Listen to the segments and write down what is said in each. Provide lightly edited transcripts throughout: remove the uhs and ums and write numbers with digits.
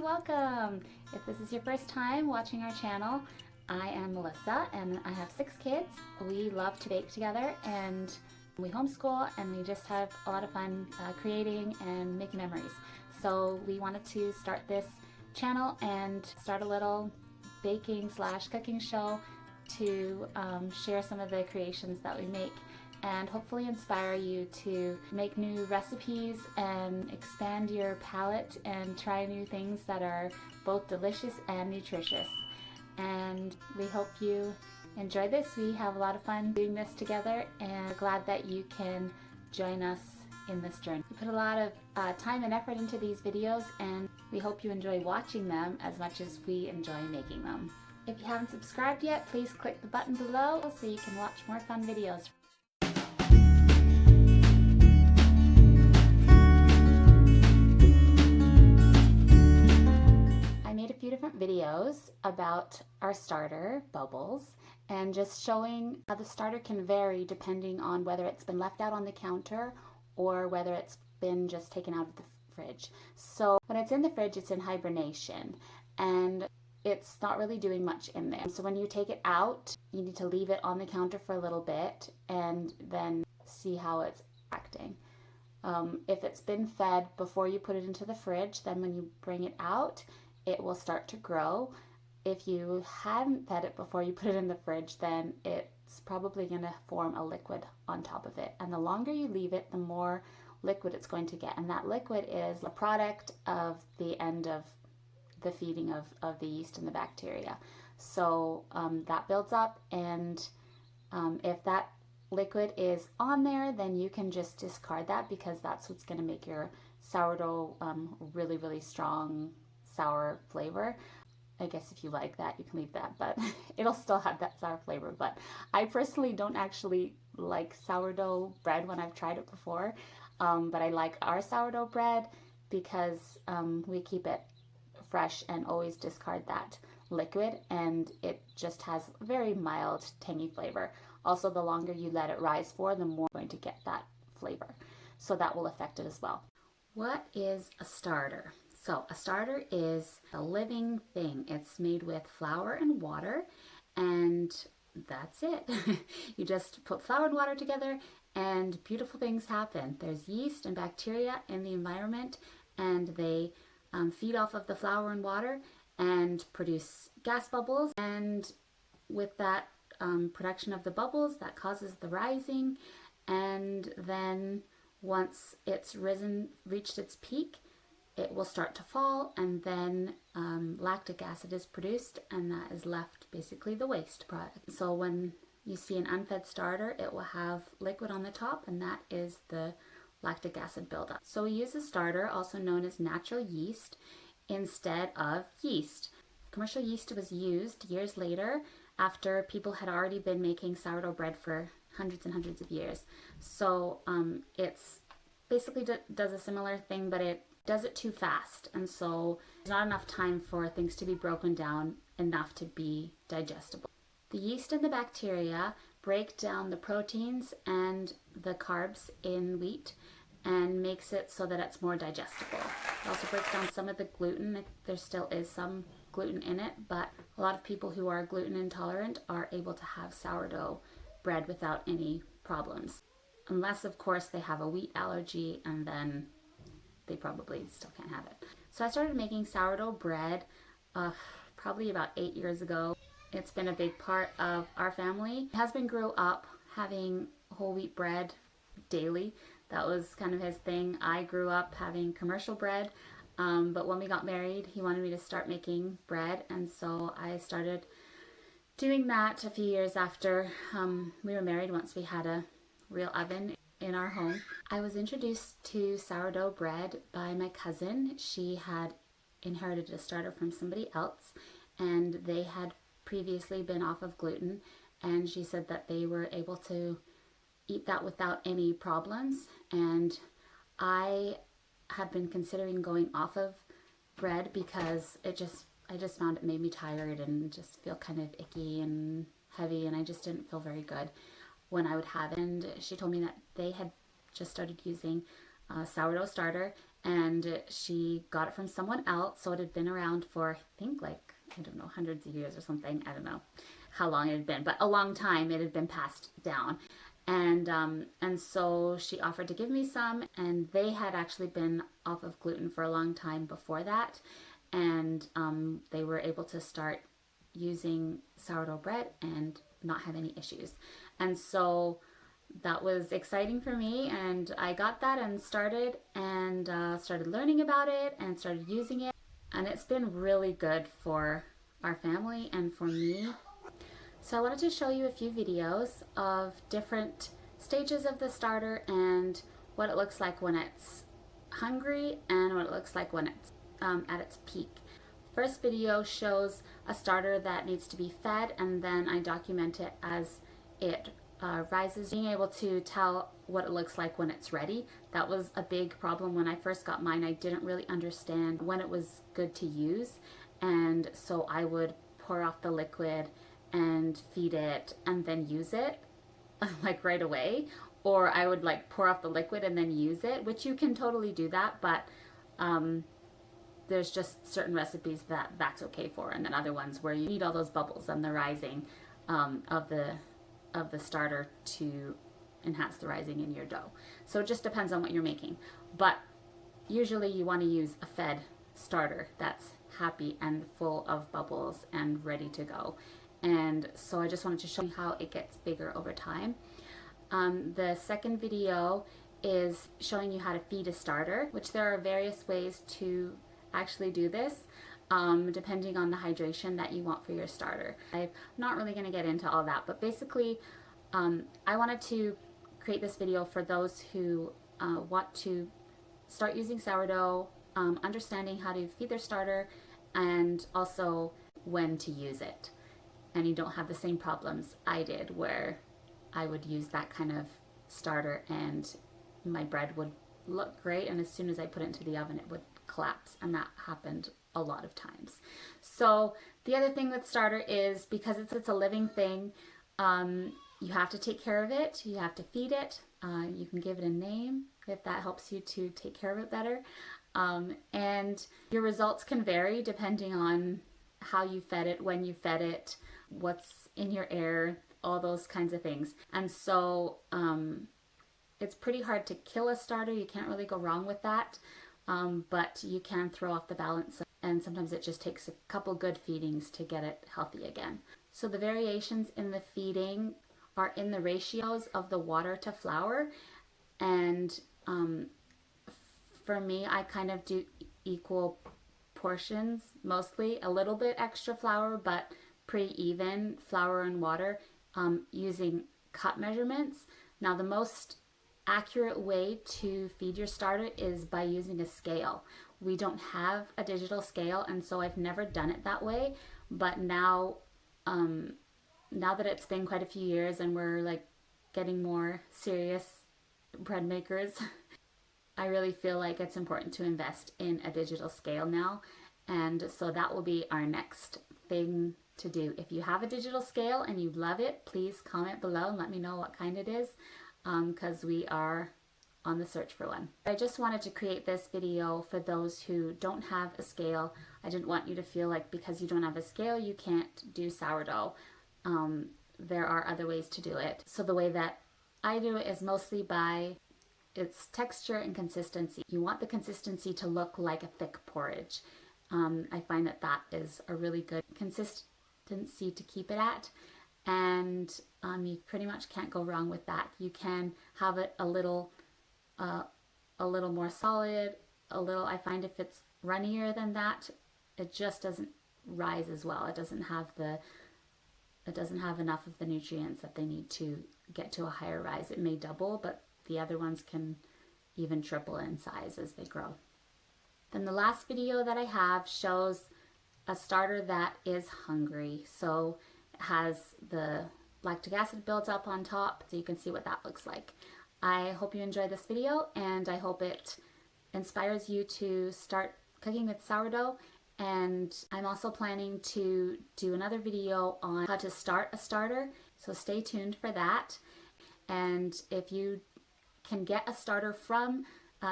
welcome! If this is your first time watching our channel, I am Melissa and I have 6 kids. We love to bake together and we homeschool and we just have a lot of fun creating and making memories. So we wanted to start this channel and start a little baking / cooking show to share some of the creations that we make and hopefully inspire you to make new recipes and expand your palate and try new things that are both delicious and nutritious. And we hope you enjoy this. We have a lot of fun doing this together and we're glad that you can join us in this journey. We put a lot of time and effort into these videos and we hope you enjoy watching them as much as we enjoy making them. If you haven't subscribed yet, please click the button below so you can watch more fun videos. I made a few different videos about our starter, Bubbles, and just showing how the starter can vary depending on whether it's been left out on the counter or whether it's been just taken out of the fridge. So when it's in the fridge, it's in hibernation and it's not really doing much in there. So when you take it out, you need to leave it on the counter for a little bit and then see how it's acting. If it's been fed before you put it into the fridge, then when you bring it out, it will start to grow. If you hadn't fed it before you put it in the fridge, then it's probably going to form a liquid on top of it. And the longer you leave it, the more liquid it's going to get. And that liquid is a product of the end of the feeding of the yeast and the bacteria. So that builds up, and if that liquid is on there, then you can just discard that because that's what's going to make your sourdough really, really strong sour flavor. I guess if you like that, you can leave that, but it'll still have that sour flavor. But I personally don't actually like sourdough bread when I've tried it before, but I like our sourdough bread because we keep it fresh and always discard that liquid, and it just has very mild tangy flavor. Also, the longer you let it rise for, the more you're going to get that flavor, so that will affect it as well. What is a starter? So a starter is a living thing. It's made with flour and water, and that's it. You just put flour and water together and beautiful things happen. There's yeast and bacteria in the environment, and they feed off of the flour and water and produce gas bubbles, and with that production of the bubbles, that causes the rising, and then once it's reached its peak, it will start to fall, and then lactic acid is produced, and that is left basically the waste product. So when you see an unfed starter, it will have liquid on the top, and that is the lactic acid buildup. So we use a starter, also known as natural yeast, instead of yeast. Commercial yeast was used years later after people had already been making sourdough bread for hundreds and hundreds of years. So it's basically does a similar thing, but it does it too fast, and so there's not enough time for things to be broken down enough to be digestible. The yeast and the bacteria break down the proteins and the carbs in wheat and makes it so that it's more digestible. It also breaks down some of the gluten. There still is some gluten in it, but a lot of people who are gluten intolerant are able to have sourdough bread without any problems. Unless, of course, they have a wheat allergy, and then they probably still can't have it. So I started making sourdough bread probably about 8 years ago. It's been a big part of our family. My husband grew up having whole wheat bread daily. That was kind of his thing. I grew up having commercial bread, but when we got married, he wanted me to start making bread, and so I started doing that a few years after we were married, once we had a real oven in our home. I was introduced to sourdough bread by my cousin. She had inherited a starter from somebody else, and they had previously been off of gluten, and she said that they were able to eat that without any problems. And I had been considering going off of bread because I just found it made me tired and just feel kind of icky and heavy, and I just didn't feel very good when I would have it. And she told me that they had just started using sourdough starter, and she got it from someone else. So it had been around for, I think, like, I don't know, hundreds of years or something. I don't know how long it had been, but a long time it had been passed down. And so she offered to give me some, and they had actually been off of gluten for a long time before that, and they were able to start using sourdough bread and not have any issues. And so that was exciting for me, and I got that and started learning about it and started using it, and it's been really good for our family and for me. So I wanted to show you a few videos of different stages of the starter and what it looks like when it's hungry and what it looks like when it's at its peak. First video shows a starter that needs to be fed, and then I document it as it rises, being able to tell what it looks like when it's ready. That was a big problem when I first got mine. I didn't really understand when it was good to use, and so I would pour off the liquid and feed it and then use it like right away, or I would like pour off the liquid and then use it, which you can totally do that, but there's just certain recipes that that's okay for, and then other ones where you need all those bubbles and the rising of the starter to enhance the rising in your dough. So it just depends on what you're making, but usually you want to use a fed starter that's happy and full of bubbles and ready to go. And so I just wanted to show you how it gets bigger over time. The second video is showing you how to feed a starter, which there are various ways to actually do this, depending on the hydration that you want for your starter. I'm not really going to get into all that, but basically I wanted to create this video for those who want to start using sourdough, understanding how to feed their starter, and also when to use it. And you don't have the same problems I did, where I would use that kind of starter and my bread would look great, and as soon as I put it into the oven it would collapse, and that happened a lot of times. So the other thing with starter is, because it's a living thing, you have to take care of it, you have to feed it, you can give it a name if that helps you to take care of it better, and your results can vary depending on how you fed it, when you fed it, what's in your air, all those kinds of things. And so it's pretty hard to kill a starter. You can't really go wrong with that, but you can throw off the balance, and sometimes it just takes a couple good feedings to get it healthy again. So the variations in the feeding are in the ratios of the water to flour, and for me, I kind of do equal portions, mostly a little bit extra flour, but pretty even flour and water, using cup measurements. Now the most accurate way to feed your starter is by using a scale. We don't have a digital scale, and so I've never done it that way, but now that it's been quite a few years and we're like getting more serious bread makers, I really feel like it's important to invest in a digital scale now, and so that will be our next thing to do. If you have a digital scale and you love it, please comment below and let me know what kind it is, because we are on the search for one. I just wanted to create this video for those who don't have a scale. I didn't want you to feel like because you don't have a scale you can't do sourdough. There are other ways to do it. So the way that I do it is mostly by its texture and consistency. You want the consistency to look like a thick porridge. I find that that is a really good consistency to keep it at, and you pretty much can't go wrong with that. You can have it a little more solid, I find if it's runnier than that, it just doesn't rise as well. It doesn't have enough of the nutrients that they need to get to a higher rise. It may double, but the other ones can even triple in size as they grow. Then the last video that I have shows a starter that is hungry. So it has the lactic acid builds up on top, so you can see what that looks like. I hope you enjoy this video, and I hope it inspires you to start cooking with sourdough. And I'm also planning to do another video on how to start a starter, so stay tuned for that. And if you can get a starter from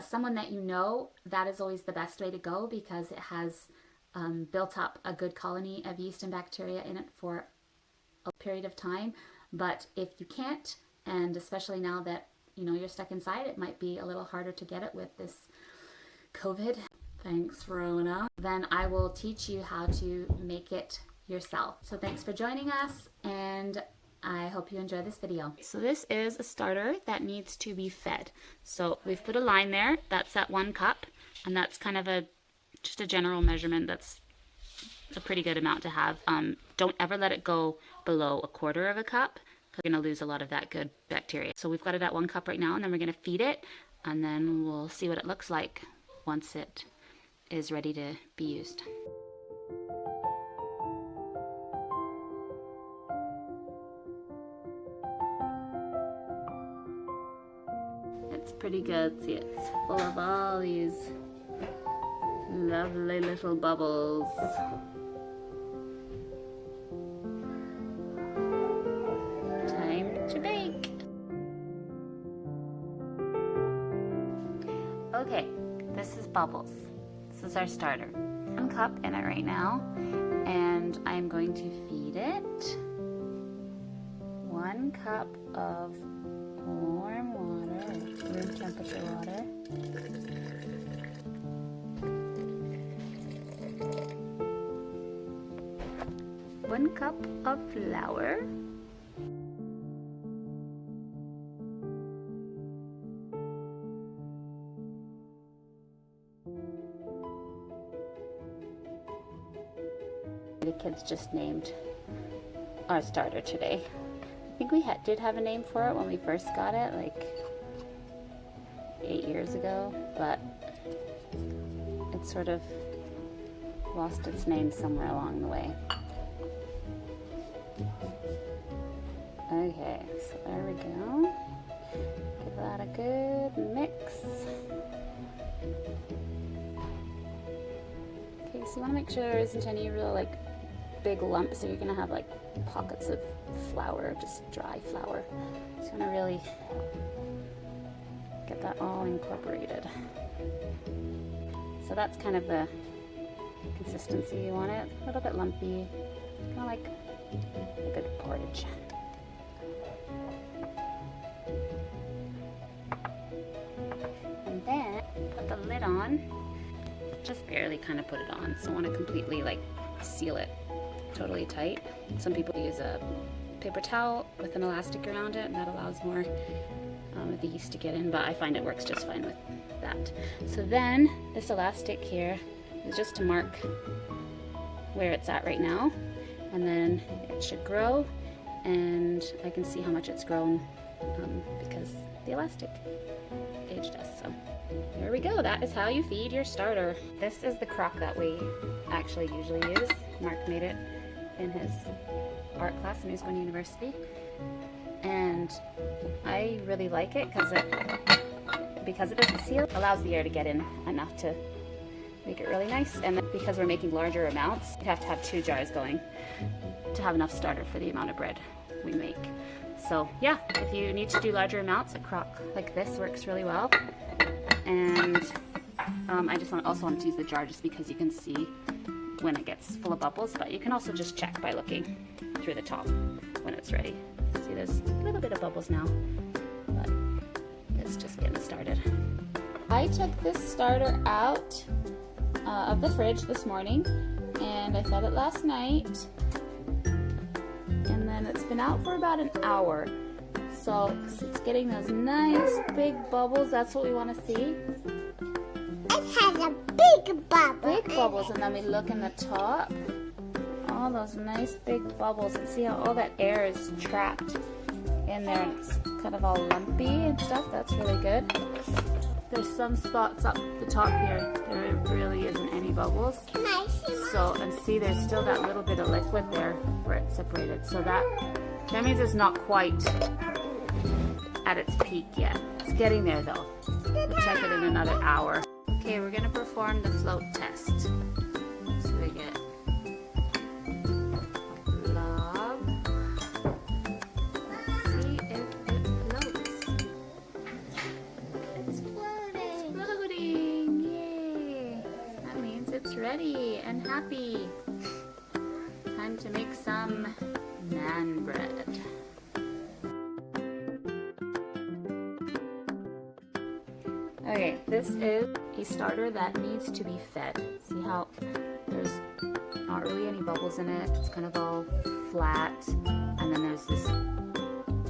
someone that you know, that is always the best way to go because it has built up a good colony of yeast and bacteria in it for a period of time. But if you can't, and especially now that you're stuck inside, it might be a little harder to get it with this COVID. Thanks, Rona. Then I will teach you how to make it yourself. So thanks for joining us, and I hope you enjoy this video. So this is a starter that needs to be fed. So we've put a line there, that's at 1 cup, and that's kind of just a general measurement. That's a pretty good amount to have. Don't ever let it go below 1/4 cup, because you're gonna lose a lot of that good bacteria. So we've got it at 1 cup right now, and then we're gonna feed it, and then we'll see what it looks like once it is ready to be used. It's pretty good. See, it's full of all these lovely little bubbles. Time to bake. Okay, this is Bubbles. This is our starter. 1 cup in it right now, and I'm going to feed it 1 cup of warm water, room temperature water. One cup of flour. The kids just named our starter today. I think we did have a name for it when we first got it, like 8 years ago, but it sort of lost its name somewhere along the way. Okay, so there we go. Give that a good mix. Okay, so you want to make sure there isn't any real big lumps, so you're going to have pockets of flour, just dry flour. So you want to really get that all incorporated. So that's kind of the consistency you want it. A little bit lumpy, kind of like a good porridge. And then put the lid on. Just barely kind of put it on. So I want to completely seal it totally tight. Some people use a paper towel with an elastic around it, and that allows more of the yeast to get in, but I find it works just fine with that. So then this elastic here is just to mark where it's at right now, and then it should grow, and I can see how much it's grown because the elastic gauge does. So there we go. That is how you feed your starter. This is the crock that we actually usually use. Mark made it in his art class when he was going to university, and I really like it because it doesn't seal. It allows the air to get in enough to make it really nice. And then because we're making larger amounts, you have to have 2 jars going to have enough starter for the amount of bread we make. So yeah, if you need to do larger amounts, a crock like this works really well. And I just also wanted to use the jar just because you can see when it gets full of bubbles, but you can also just check by looking through the top when it's ready. See, there's a little bit of bubbles now, but it's just getting started. I took this starter out of the fridge this morning, and I fed it last night, and then it's been out for about an hour. So it's getting those nice big bubbles. That's what we want to see. It has a big bubble. Big bubbles, and then we look in the top. All those nice big bubbles, and see how all that air is trapped in there, and it's kind of all lumpy and stuff. That's really good. There's some spots up the top here there really isn't any bubbles. Can I see one? So, and see, there's still that little bit of liquid there where it's separated. So that means it's not quite at its peak yet. It's getting there though. We'll check it in another hour. Okay, we're gonna perform the float test. So we get a blob. Let's see if it floats. It's floating. and happy. Time to make some naan bread. Okay, this is a starter that needs to be fed. See how there's not really any bubbles in it. It's kind of all flat, and then there's this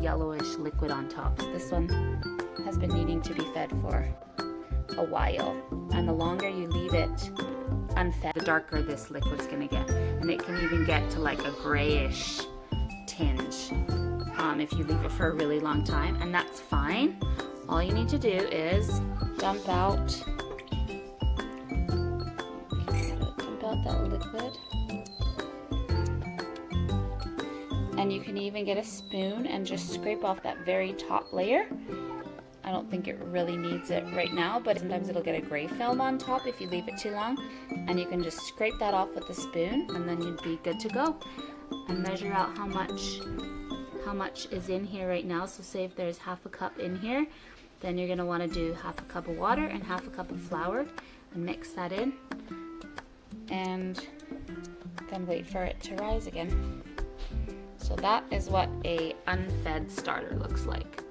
yellowish liquid on top. This one has been needing to be fed for a while, and the longer you leave it unfed, the darker this liquid's gonna get, and it can even get to like a grayish tinge if you leave it for a really long time, and that's fine. All you need to do is dump out that liquid, and you can even get a spoon and just scrape off that very top layer. I don't think it really needs it right now, but sometimes it'll get a gray film on top if you leave it too long, and you can just scrape that off with a spoon, and then you'd be good to go. And measure out how much is in here right now. So say if there's half a cup in here, then you're going to want to do half a cup of water and half a cup of flour and mix that in, and then wait for it to rise again. So that is what a unfed starter looks like.